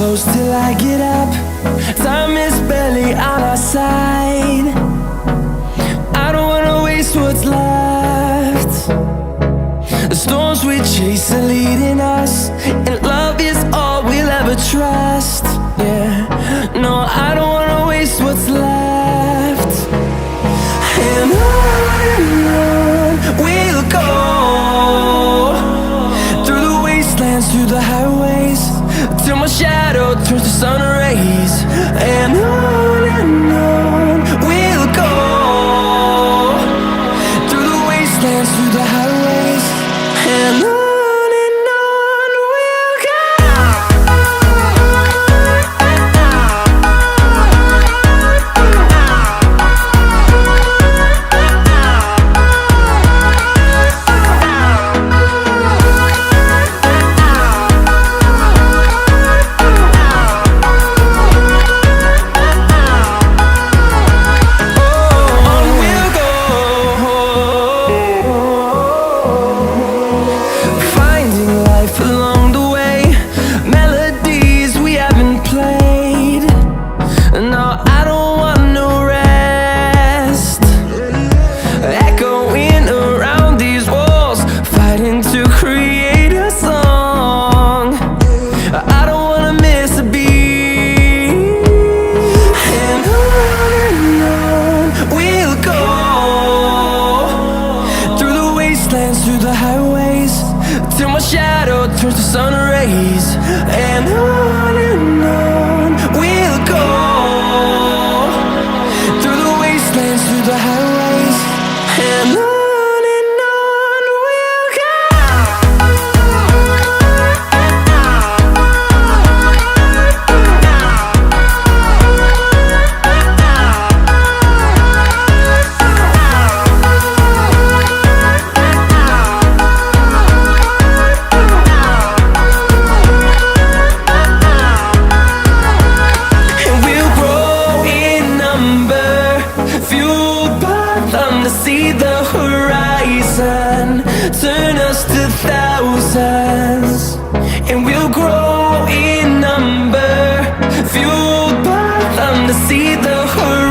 close till I get up. Time is barely on our side. I don't wanna waste what's left. The storms we chase are leading us, and love is all we'll ever trust. Yeah, no, I don't wanna waste what's left. And on we'll go, through the wastelands, through the highways, till my shadow turns to sun rays. And on we'll go, through the wastelands, through the highways, and on we'll go. Through the highways, till my shadow turns to sun rays. And on we'll go, through the wastelands, through the highways, and on we'll go. See the horizon turn us to thousands, and we'll grow in number, fueled by them to see the horizon.